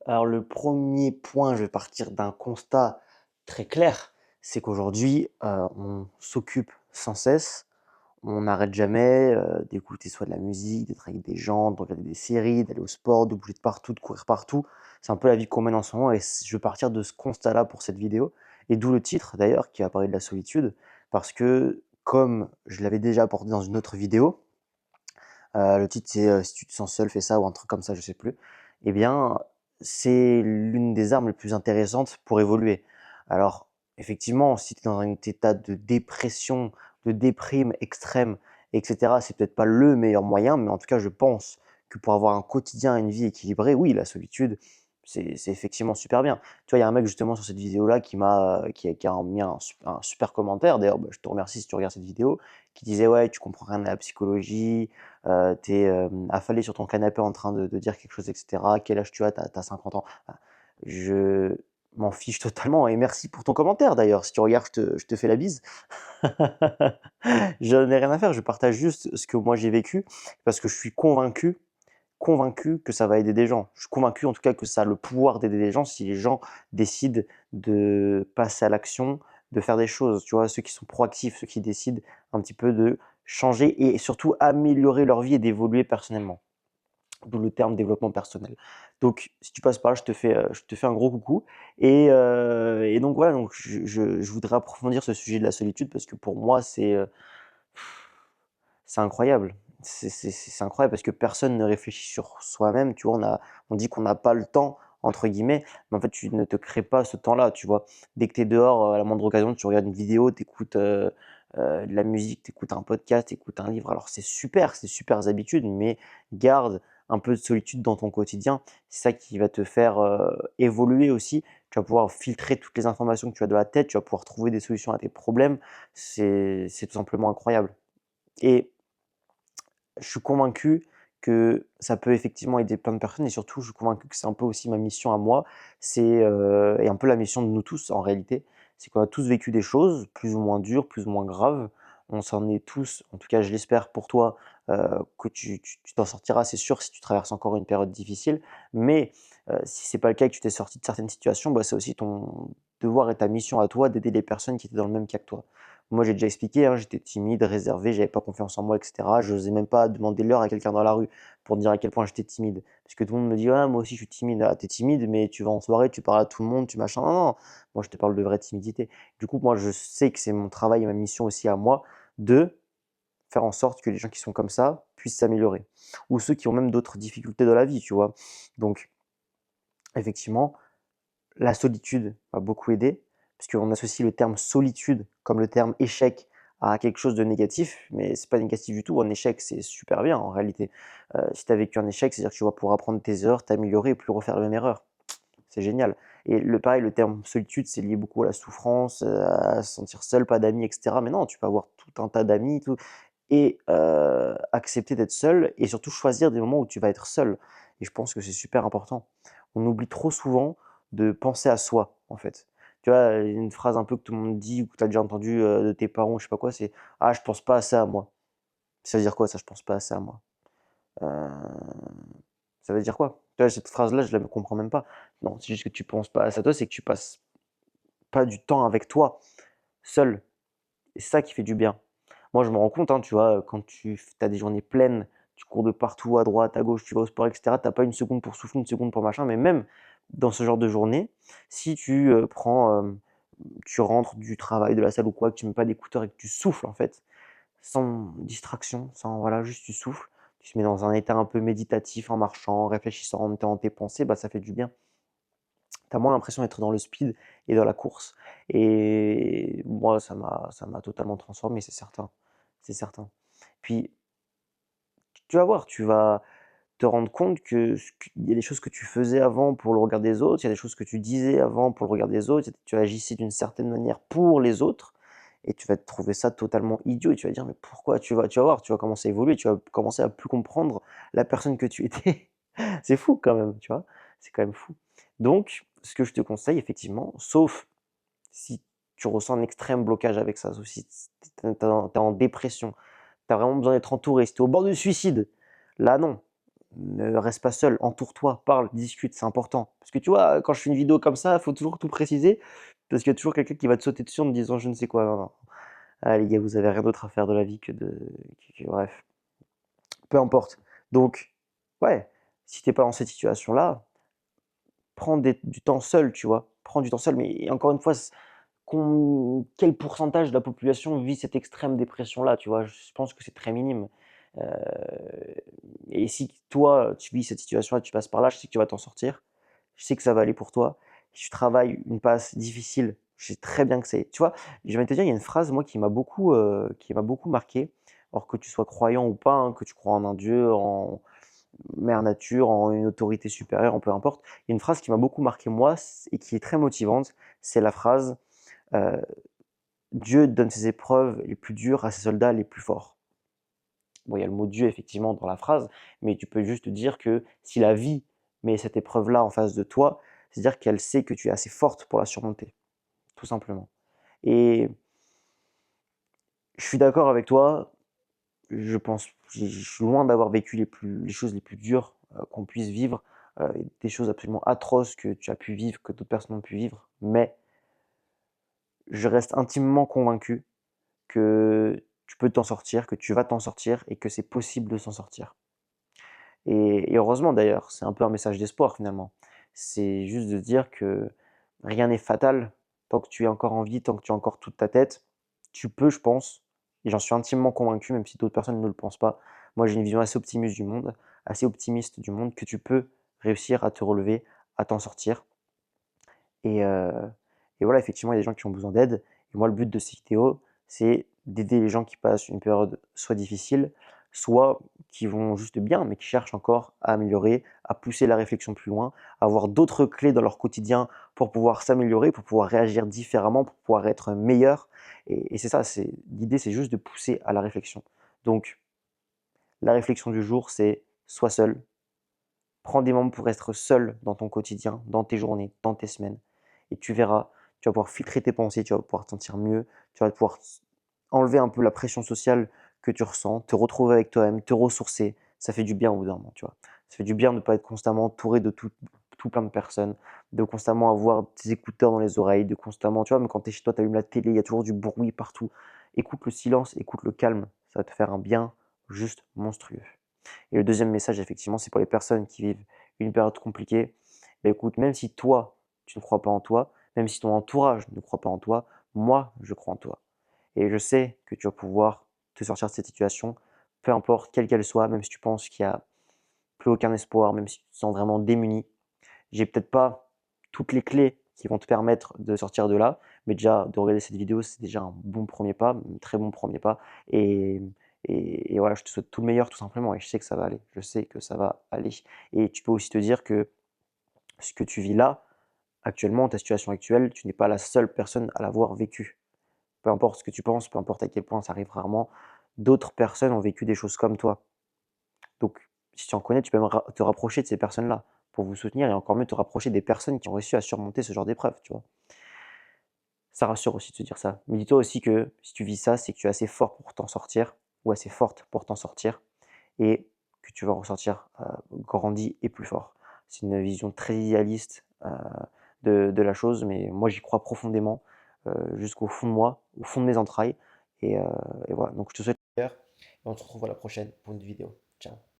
Alors le premier point, je vais partir d'un constat très clair, c'est qu'aujourd'hui, on s'occupe sans cesse, on n'arrête jamais, d'écouter soit de la musique, d'être avec des gens, de regarder des séries, d'aller au sport, de bouger de partout, de courir partout. C'est un peu la vie qu'on mène en ce moment et je veux partir de ce constat-là pour cette vidéo et d'où le titre d'ailleurs qui va parler de la solitude parce que comme je l'avais déjà abordé dans une autre vidéo, le titre c'est, «Si tu te sens seul, fais ça» ou un truc comme ça, je sais plus. Eh bien, c'est l'une des armes les plus intéressantes pour évoluer. Alors, effectivement, si tu es dans un état de dépression, de déprime extrême et cetera, c'est peut-être pas le meilleur moyen, mais en tout cas, je pense que pour avoir un quotidien, une vie équilibrée, oui, la solitude, c'est effectivement super bien. Tu vois, il y a un mec justement sur cette vidéo-là qui a mis un super commentaire, d'ailleurs, bah, je te remercie si tu regardes cette vidéo, qui disait: «Ouais, tu comprends rien à la psychologie, tu es, affalé sur ton canapé en train de dire quelque chose et cetera. Quel âge tu as? Tu as 50 ans». Enfin, je m'en fiche totalement et merci pour ton commentaire d'ailleurs. Si tu regardes, je te fais la bise. J'en ai rien à faire, je partage juste ce que moi j'ai vécu parce que je suis convaincu que ça va aider des gens. Je suis convaincu en tout cas que ça a le pouvoir d'aider des gens si les gens décident de passer à l'action, de faire des choses, tu vois? Ceux qui sont proactifs, ceux qui décident un petit peu de changer et surtout améliorer leur vie et d'évoluer personnellement. D'où le terme développement personnel. Donc si tu passes par là, je te fais un gros coucou et donc voilà, donc je voudrais approfondir ce sujet de la solitude parce que pour moi c'est incroyable. C'est incroyable parce que personne ne réfléchit sur soi-même, tu vois? On dit qu'on n'a pas «le temps» entre guillemets, mais en fait, tu ne te crées pas ce temps-là, tu vois? Dès que tu es dehors, à la moindre occasion, tu regardes une vidéo, tu écoutes, de la musique, tu écoutes un podcast, tu écoutes un livre. Alors c'est super habitudes, mais garde un peu de solitude dans ton quotidien. C'est ça qui va te faire, évoluer aussi. Tu vas pouvoir filtrer toutes les informations que tu as dans la tête, tu vas pouvoir trouver des solutions à tes problèmes. C'est tout simplement incroyable et je suis convaincu que ça peut effectivement aider plein de personnes et surtout, je suis convaincu que c'est un peu aussi ma mission à moi. Et un peu la mission de nous tous en réalité. C'est qu'on a tous vécu des choses plus ou moins dures, plus ou moins graves. On s'en est tous, en tout cas je l'espère pour toi, que tu t'en sortiras, c'est sûr, si tu traverses encore une période difficile. Mais, si c'est pas le cas et que tu t'es sorti de certaines situations, bah, c'est aussi ton devoir et ta mission à toi d'aider les personnes qui étaient dans le même cas que toi. Moi, j'ai déjà expliqué, hein, j'étais timide, réservé, j'avais pas confiance en moi et cetera. J'osais même pas demander l'heure à quelqu'un dans la rue pour dire à quel point j'étais timide. Parce que tout le monde me dit: «Ah moi aussi je suis timide». «Ah tu timide, mais tu vas en soirée, tu parles à tout le monde, tu machin». Non, non, moi je te parle de vraie timidité. Du coup, moi je sais que c'est mon travail et ma mission aussi à moi de faire en sorte que les gens qui sont comme ça puissent s'améliorer. Ou ceux qui ont même d'autres difficultés dans la vie, tu vois? Donc effectivement, la solitude m'a beaucoup aidé, parce qu'on associe le terme solitude comme le terme échec à quelque chose de négatif, mais c'est pas négatif du tout. Un échec, c'est super bien en réalité. Si tu as vécu un échec, c'est-à-dire que tu vas pouvoir apprendre tes erreurs, t'améliorer et plus refaire la même erreur. C'est génial. Et pareil, le terme solitude, c'est lié beaucoup à la souffrance, à se sentir seul, pas d'amis, et cetera. Mais non, tu peux avoir tout un tas d'amis, tout, et accepter d'être seul et surtout choisir des moments où tu vas être seul. Et je pense que c'est super important. On oublie trop souvent de penser à soi, en fait. Tu vois, une phrase un peu que tout le monde dit ou que tu as déjà entendu, de tes parents ou je sais pas quoi, c'est: «Ah, je pense pas à ça, moi». Ça veut dire quoi ça: «Je pense pas à ça, moi»? Heu, Ça veut dire quoi? Tu vois, cette phrase-là, je la comprends même pas. Non, c'est juste que tu penses pas à ça toi, c'est que tu passes pas du temps avec toi, seul. Et c'est ça qui fait du bien. Moi, je me rends compte, hein, tu vois, quand as des journées pleines, tu cours de partout, à droite, à gauche, tu vas au sport et cetera, tu pas une seconde pour souffler, une seconde pour machin, mais même dans ce genre de journée, si tu rentres du travail, de la salle ou quoi, que tu mets pas d'écouteurs et que tu souffles, en fait, sans distraction, sans voilà, juste tu souffles, tu te mets dans un état un peu méditatif en marchant, en réfléchissant, en étant dans tes pensées, bah, ça fait du bien. Tu as moins l'impression d'être dans le speed et dans la course et moi, ça m'a totalement transformé, c'est certain, c'est certain. Puis, tu vas voir, tu vas te rendre compte qu'il y a des choses que tu faisais avant pour le regard des autres, il y a des choses que tu disais avant pour le regard des autres, tu agissais d'une certaine manière pour les autres et tu vas te trouver ça totalement idiot et tu vas dire: «Mais pourquoi?» Tu vas voir, tu vas commencer à évoluer, tu vas commencer à plus comprendre la personne que tu étais. C'est fou quand même, tu vois? C'est quand même fou. Donc, ce que je te conseille effectivement, sauf si tu ressens un extrême blocage avec ça, sauf si tu es en dépression, tu as vraiment besoin d'être entouré, si tu es au bord du suicide, là non, ne reste pas seul, entoure-toi, parle, discute, c'est important. Parce que tu vois, quand je fais une vidéo comme ça, il faut toujours tout préciser, parce qu'il y a toujours quelqu'un qui va te sauter dessus en te disant je ne sais quoi. Non, non. Ah les gars, vous avez rien d'autre à faire de la vie que de... bref, peu importe. Donc, ouais, si t'es pas dans cette situation-là, prends du temps seul, tu vois. Prends du temps seul, mais encore une fois, quel pourcentage de la population vit cette extrême dépression-là, tu vois? Je pense que c'est très minime. Heu et si toi, tu vis cette situation-là, tu passes par là, je sais que tu vas t'en sortir. Je sais que ça va aller pour toi. Si tu travailles une passe difficile, je sais très bien que c'est tu vois? Je vais te dire, il y a une phrase, moi, qui m'a beaucoup marqué. Alors que tu sois croyant ou pas, hein, que tu crois en un Dieu, en mère nature, en une autorité supérieure, en peu importe. Il y a une phrase qui m'a beaucoup marqué moi et qui est très motivante, c'est la phrase, heu: «Dieu donne ses épreuves les plus dures à ses soldats les plus forts». Bon, il y a le mot Dieu effectivement dans la phrase, mais tu peux juste dire que si la vie met cette épreuve-là en face de toi, c'est-à-dire qu'elle sait que tu es assez forte pour la surmonter, tout simplement. Et je suis d'accord avec toi, je pense je suis loin d'avoir vécu les choses les plus dures, qu'on puisse vivre, des choses absolument atroces que tu as pu vivre, que d'autres personnes ont pu vivre, mais je reste intimement convaincu que tu peux t'en sortir, que tu vas t'en sortir et que c'est possible de s'en sortir. Et heureusement d'ailleurs, c'est un peu un message d'espoir finalement. C'est juste de dire que rien n'est fatal tant que tu es encore en vie, tant que tu as encore toute ta tête. Tu peux, je pense, et j'en suis intimement convaincu, même si d'autres personnes ne le pensent pas. Moi, j'ai une vision assez optimiste du monde, que tu peux réussir à te relever, à t'en sortir. Et, euh, et voilà, effectivement, il y a des gens qui ont besoin d'aide. Et moi, le but de ces vidéos, c'est d'aider les gens qui passent une période soit difficile, soit qui vont juste bien, mais qui cherchent encore à améliorer, à pousser la réflexion plus loin, à avoir d'autres clés dans leur quotidien pour pouvoir s'améliorer, pour pouvoir réagir différemment, pour pouvoir être meilleur. Et c'est ça, l'idée, c'est juste de pousser à la réflexion. Donc, la réflexion du jour, c'est sois seul. Prends des moments pour être seul dans ton quotidien, dans tes journées, dans tes semaines. Et tu verras, tu vas pouvoir filtrer tes pensées, tu vas pouvoir te sentir mieux, tu vas pouvoir enlever un peu la pression sociale que tu ressens, te retrouver avec toi-même, te ressourcer. Ça fait du bien au bout d'un moment, tu vois. Ça fait du bien de ne pas être constamment entouré de tout plein de personnes, de constamment avoir des écouteurs dans les oreilles, de constamment, tu vois, même quand tu es chez toi, tu allumes la télé, il y a toujours du bruit partout. Écoute le silence, écoute le calme, ça va te faire un bien juste monstrueux. Et le deuxième message, effectivement, c'est pour les personnes qui vivent une période compliquée. Bah, écoute, même si toi, tu ne crois pas en toi, même si ton entourage ne croit pas en toi, moi, je crois en toi. Et je sais que tu vas pouvoir te sortir de cette situation, peu importe quelle qu'elle soit, même si tu penses qu'il n'y a plus aucun espoir, même si tu te sens vraiment démuni. J'ai peut-être pas toutes les clés qui vont te permettre de sortir de là, mais déjà de regarder cette vidéo, c'est déjà un bon premier pas, un très bon premier pas. Et, et voilà, je te souhaite tout le meilleur tout simplement, et je sais que ça va aller. Je sais que ça va aller. Et tu peux aussi te dire que ce que tu vis là, actuellement, ta situation actuelle, tu n'es pas la seule personne à l'avoir vécu. Peu importe ce que tu penses, peu importe à quel point ça arrive rarement, d'autres personnes ont vécu des choses comme toi. Donc, si tu en connais, tu peux même te rapprocher de ces personnes-là pour vous soutenir et encore mieux te rapprocher des personnes qui ont réussi à surmonter ce genre d'épreuve, tu vois. Ça rassure aussi de se dire ça. Mais dis-toi aussi que si tu vis ça, c'est que tu es assez fort pour t'en sortir ou assez forte pour t'en sortir et que tu vas ressortir grandi et plus fort. C'est une vision très idéaliste de la chose, mais moi j'y crois profondément jusqu'au fond de moi, au fond de mes entrailles. Et, euh, et voilà, donc je te souhaite le meilleur et on se retrouve à la prochaine pour une vidéo. Ciao.